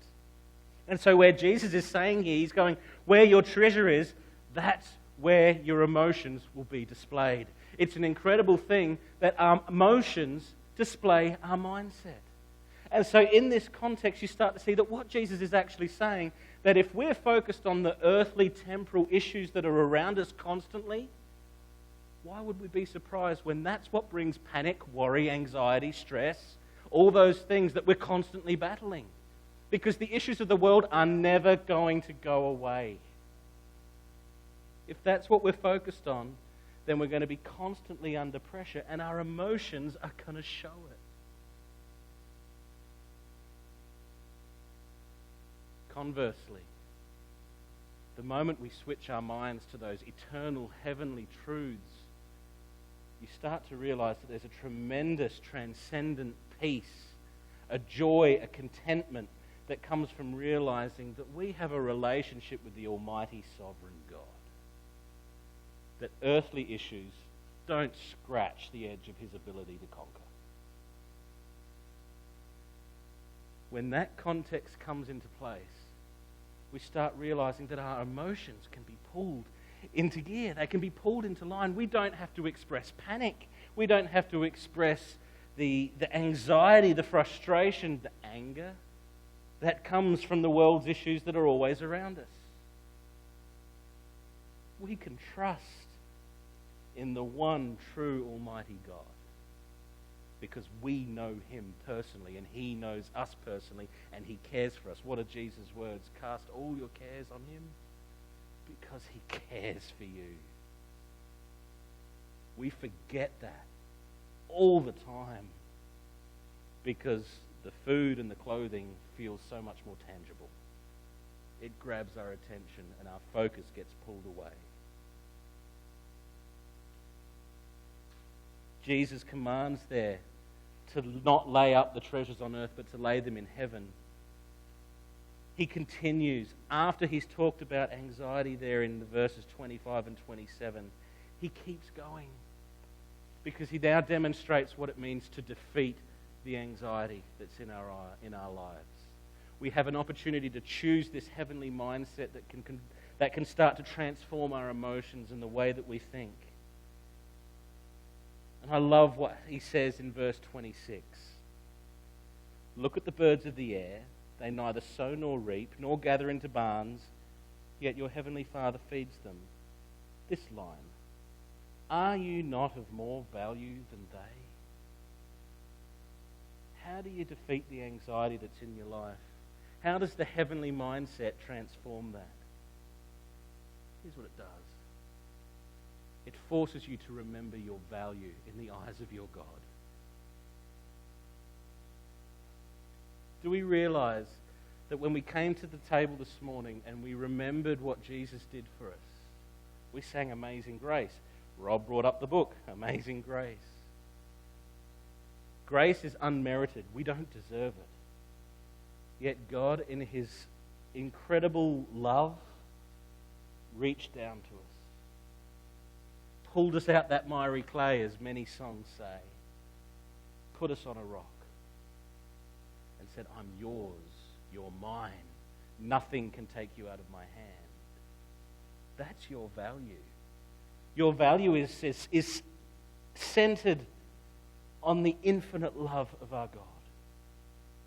And so where Jesus is saying here, he's going, where your treasure is, that's where your emotions will be displayed. It's an incredible thing that our emotions display our mindset. And so in this context, you start to see that what Jesus is actually saying, that if we're focused on the earthly, temporal issues that are around us constantly, why would we be surprised when that's what brings panic, worry, anxiety, stress, all those things that we're constantly battling? Because the issues of the world are never going to go away. If that's what we're focused on, then we're going to be constantly under pressure, and our emotions are going to show it. Conversely, the moment we switch our minds to those eternal heavenly truths, you start to realize that there's a tremendous transcendent peace, a joy, a contentment that comes from realizing that we have a relationship with the Almighty Sovereign God. That earthly issues don't scratch the edge of His ability to conquer. When that context comes into place, we start realizing that our emotions can be pulled into gear. They can be pulled into line. We don't have to express panic. We don't have to express the anxiety, the frustration, the anger that comes from the world's issues that are always around us. We can trust in the one true Almighty God because we know Him personally and He knows us personally and He cares for us. What are Jesus' words? Cast all your cares on Him because He cares for you. We forget that all the time because the food and the clothing feels so much more tangible. It grabs our attention and our focus gets pulled away. Jesus commands there to not lay up the treasures on earth, but to lay them in heaven. He continues, after he's talked about anxiety there in the verses 25 and 27, he keeps going because he now demonstrates what it means to defeat the anxiety that's in our lives. We have an opportunity to choose this heavenly mindset that can start to transform our emotions and the way that we think. And I love what he says in verse 26. Look at the birds of the air. They neither sow nor reap, nor gather into barns, yet your heavenly Father feeds them. This line, are you not of more value than they? How do you defeat the anxiety that's in your life? How does the heavenly mindset transform that? Here's what it does. It forces you to remember your value in the eyes of your God. Do we realize that when we came to the table this morning and we remembered what Jesus did for us, we sang Amazing Grace. Rob brought up the book, Amazing Grace. Grace is unmerited. We don't deserve it. Yet God, in His incredible love, reached down to us. Pulled us out that miry clay, as many songs say. Put us on a rock. And said, I'm yours. You're mine. Nothing can take you out of my hand. That's your value. Your value is centered on the infinite love of our God.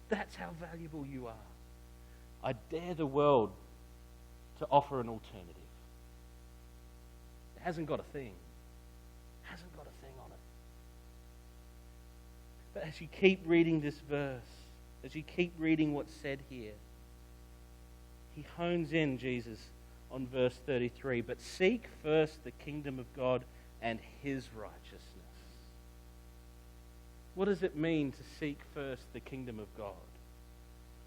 That's how valuable you are. I dare the world to offer an alternative. It hasn't got a thing. It hasn't got a thing on it. But as you keep reading this verse, as you keep reading what's said here, he hones in, Jesus, on verse 33. But seek first the kingdom of God and His righteousness. What does it mean to seek first the kingdom of God?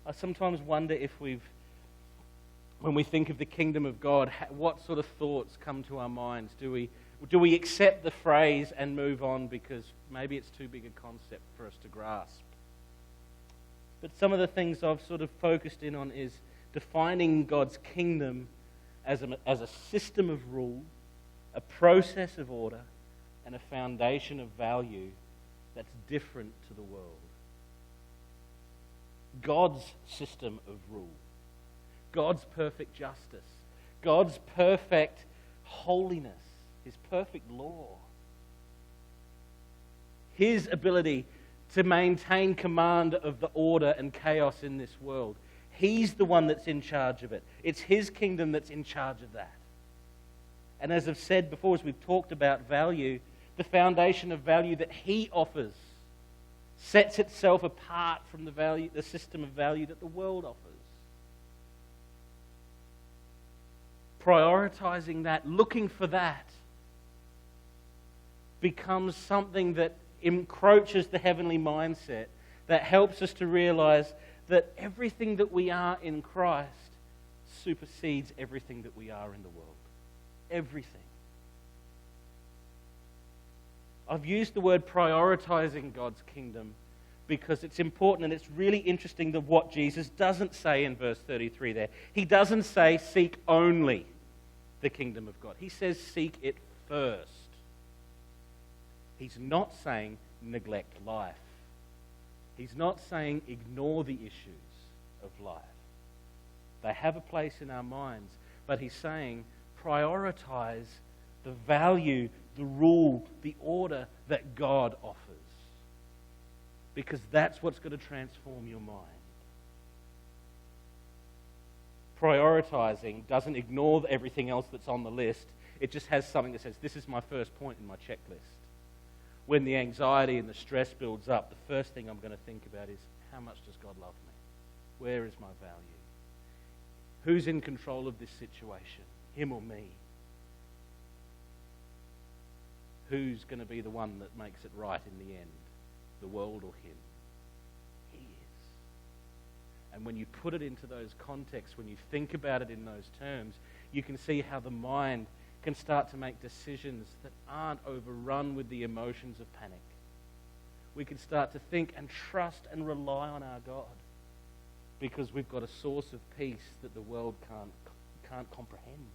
I sometimes wonder if we've When we think of the kingdom of God, what sort of thoughts come to our minds? Do we accept the phrase and move on because maybe it's too big a concept for us to grasp? But some of the things I've sort of focused in on is defining God's kingdom as a system of rule, a process of order, and a foundation of value that's different to the world. God's system of rule, God's perfect justice, God's perfect holiness, His perfect law, His ability to maintain command of the order and chaos in this world. He's the one that's in charge of it. It's His kingdom that's in charge of that. And as I've said before, as we've talked about value, the foundation of value that He offers sets itself apart from the system of value that the world offers. Prioritizing that, looking for that, becomes something that encroaches the heavenly mindset, that helps us to realize that everything that we are in Christ supersedes everything that we are in the world. Everything. I've used the word prioritizing God's kingdom because it's important, and it's really interesting that what Jesus doesn't say in verse 33 there. He doesn't say seek only the kingdom of God. He says seek it first. He's not saying neglect life. He's not saying ignore the issues of life. They have a place in our minds, but he's saying prioritize the value, the rule, the order that God offers. Because that's what's going to transform your mind. Prioritizing doesn't ignore everything else that's on the list. It just has something that says, this is my first point in my checklist. When the anxiety and the stress builds up, the first thing I'm going to think about is, how much does God love me? Where is my value? Who's in control of this situation? Him or me? Who's going to be the one that makes it right in the end? The world or Him? He is. And when you put it into those contexts, when you think about it in those terms, you can see how the mind can start to make decisions that aren't overrun with the emotions of panic. We can start to think and trust and rely on our God because we've got a source of peace that the world can't comprehend.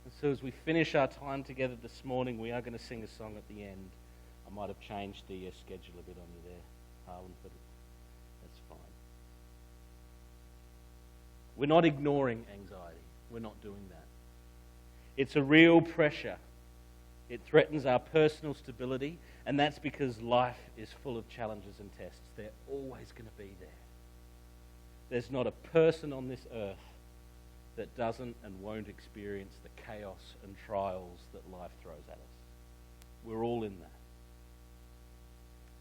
And so as we finish our time together this morning, we are going to sing a song at the end. I might have changed the schedule a bit on you there, Harlan, but that's fine. We're not ignoring anxiety. We're not doing that. It's a real pressure. It threatens our personal stability, and that's because life is full of challenges and tests. They're always going to be there. There's not a person on this earth that doesn't and won't experience the chaos and trials that life throws at us. We're all in that.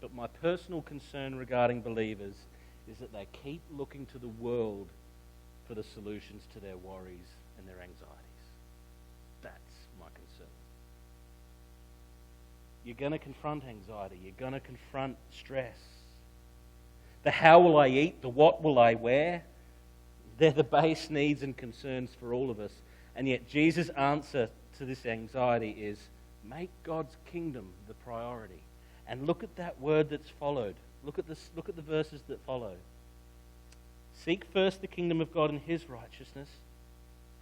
But my personal concern regarding believers is that they keep looking to the world for the solutions to their worries and their anxieties. That's my concern. You're going to confront anxiety. You're going to confront stress. The how will I eat? The what will I wear? They're the base needs and concerns for all of us. And yet Jesus' answer to this anxiety is, make God's kingdom the priority. And look at that word that's followed. Look at the verses that follow. Seek first the kingdom of God and His righteousness,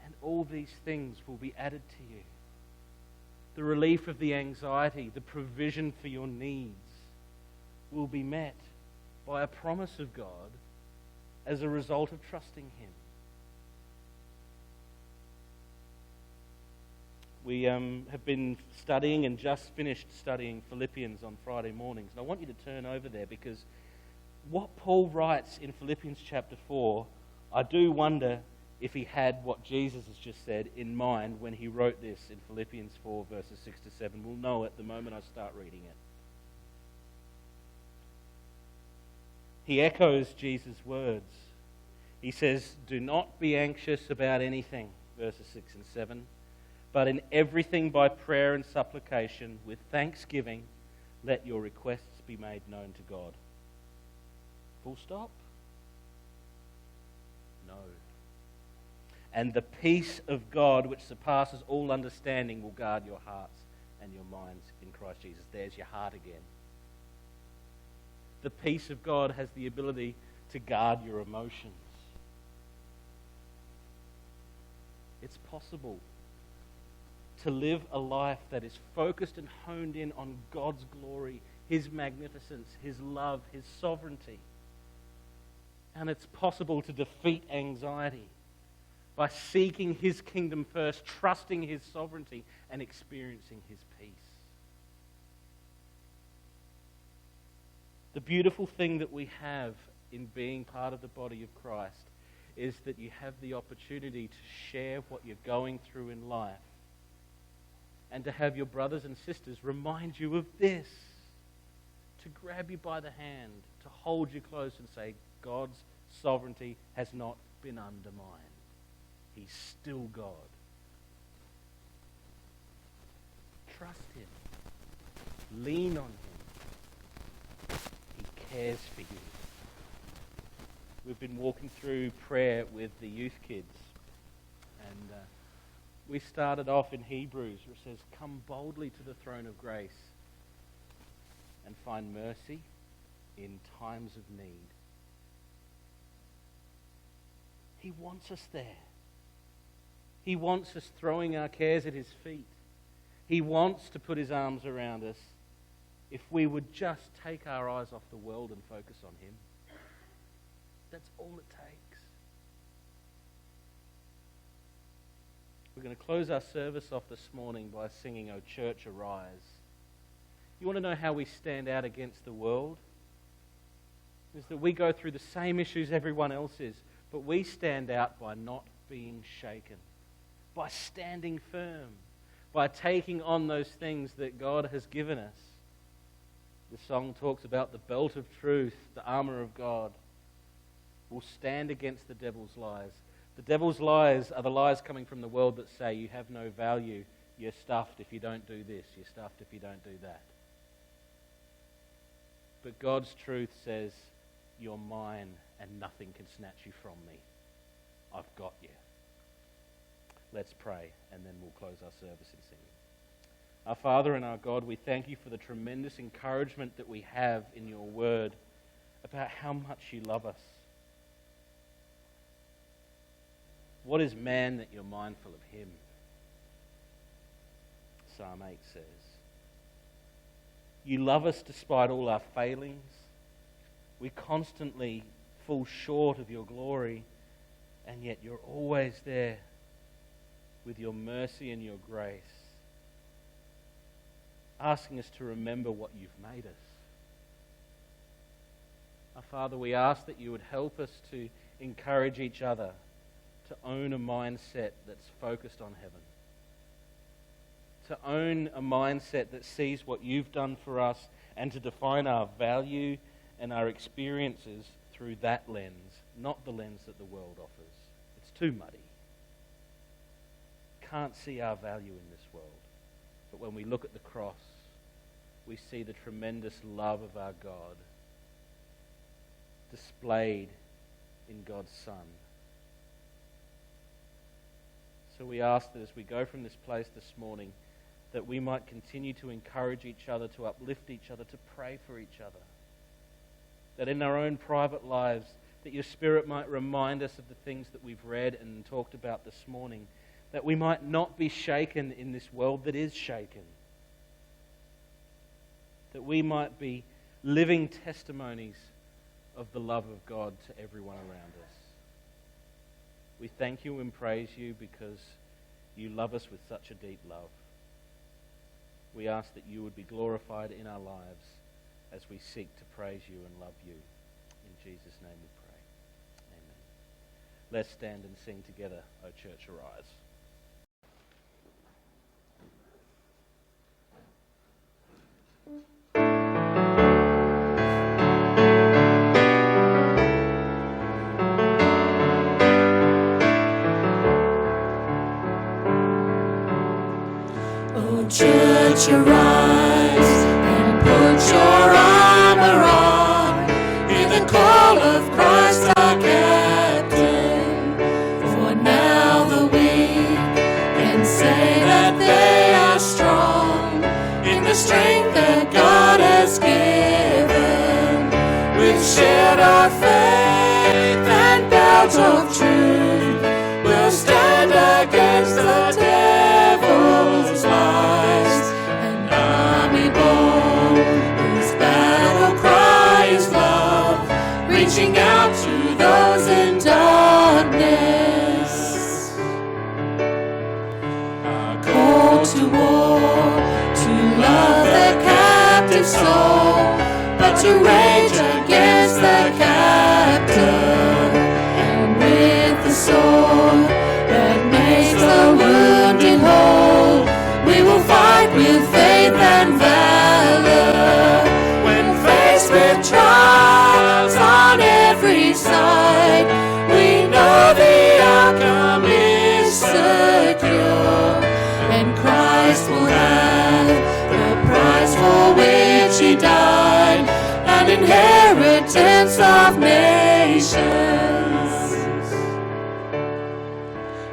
and all these things will be added to you. The relief of the anxiety, the provision for your needs will be met by a promise of God as a result of trusting Him. We have been studying and just finished studying Philippians on Friday mornings. And I want you to turn over there because what Paul writes in Philippians Chapter 4, I do wonder if he had what Jesus has just said in mind when he wrote this in Philippians 4 verses 6 to 7. We'll know it the moment I start reading it. He echoes Jesus' words. He says, do not be anxious about anything, verses 6 and 7, but in everything by prayer and supplication, with thanksgiving, let your requests be made known to God. Full stop. know. And the peace of God, which surpasses all understanding, will guard your hearts and your minds in Christ Jesus. There's your heart again. The peace of God has the ability to guard your emotions. It's possible to live a life that is focused and honed in on God's glory, His magnificence, His love, His sovereignty. And it's possible to defeat anxiety by seeking His kingdom first, trusting His sovereignty, and experiencing His peace. The beautiful thing that we have in being part of the body of Christ is that you have the opportunity to share what you're going through in life and to have your brothers and sisters remind you of this, to grab you by the hand, to hold you close and say, God's sovereignty has not been undermined. He's still God. Trust Him. Lean on Him. He cares for you. We've been walking through prayer with the youth kids, and we started off in Hebrews, where it says, come boldly to the throne of grace and find mercy in times of need. He wants us there. He wants us throwing our cares at His feet. He wants to put His arms around us if we would just take our eyes off the world and focus on Him. That's all it takes. We're going to close our service off this morning by singing, O Church, Arise. You want to know how we stand out against the world? Is that we go through the same issues everyone else is, but we stand out by not being shaken, by standing firm, by taking on those things that God has given us. The song talks about the belt of truth, the armor of God. Will stand against the devil's lies. The devil's lies are the lies coming from the world that say you have no value, you're stuffed if you don't do this, you're stuffed if you don't do that. But God's truth says, you're mine and nothing can snatch you from me. I've got you. Let's pray and then we'll close our service in singing. Our Father and our God, we thank you for the tremendous encouragement that we have in your word about how much you love us. What is man that you're mindful of him? Psalm 8 says. You love us despite all our failings. We constantly fall short of your glory, and yet you're always there with your mercy and your grace, asking us to remember what you've made us. Our Father, we ask that you would help us to encourage each other to own a mindset that's focused on heaven. To own a mindset that sees what you've done for us and to define our value and our experiences through that lens, not the lens that the world offers. It's too muddy. Can't see our value in this world. But when we look at the cross, we see the tremendous love of our God displayed in God's Son. So we ask that as we go from this place this morning, that we might continue to encourage each other, to uplift each other, to pray for each other. That in our own private lives, that your Spirit might remind us of the things that we've read and talked about this morning, that we might not be shaken in this world that is shaken. That we might be living testimonies of the love of God to everyone around us. We thank you and praise you because you love us with such a deep love. We ask that you would be glorified in our lives as we seek to praise you and love you. In Jesus' name we pray. Amen. Let's stand and sing together, O Church, Arise. Church, arise and put your armor on. Hear the call of Christ our captain. belt of truth will stand against the devil's lies. An army born whose battle cry is love, reaching out to those in darkness. A call to war, to love the captive soul, but to rage against the captor. And with the sword that makes the wounded whole, we will fight with faith and valor. When faced with trials on every side, we know the outcome is secure, and Christ will have the prize for which he died, an inheritance of nations.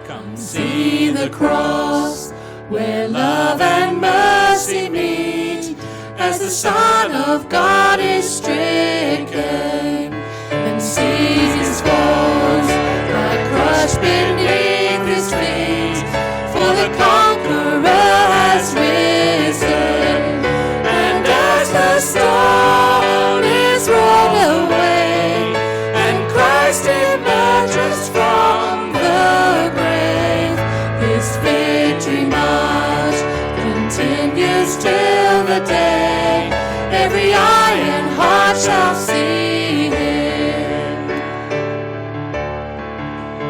Come see the cross where love and mercy meet, as the Son of God is stricken, and sees his foes lie crushed beneath his feet, for the conqueror has risen. And as the stone is rolled away, and Christ emerges from the grave, this victory march continues till the day every eye and heart shall see him.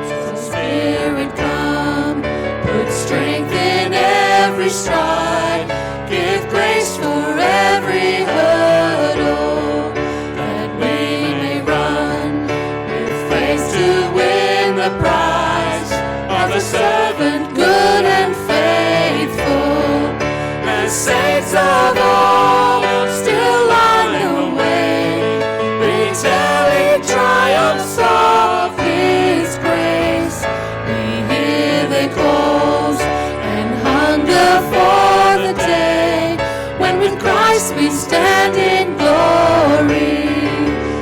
So Spirit, come, put strength in every stride, give grace for every hurdle, that we may run with faith to win the prize of the servant good and faithful. As saints of old still line the way, retelling triumphs of his grace, we hear their calls and hunger for the day when with Christ we stand in glory.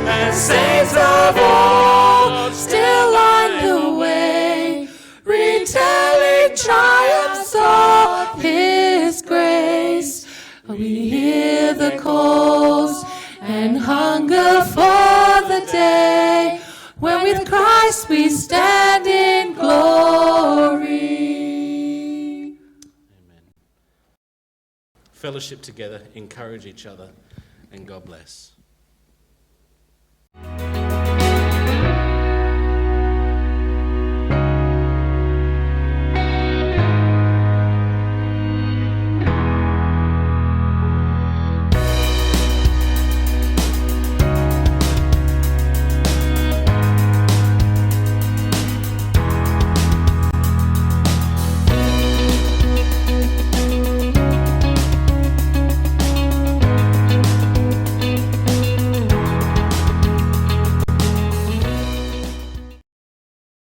As saints of old still line the way, retelling triumphs of his grace, we hear the calls and hunger for the day when with Christ we stand in glory. Amen. Fellowship together, encourage each other, and God bless.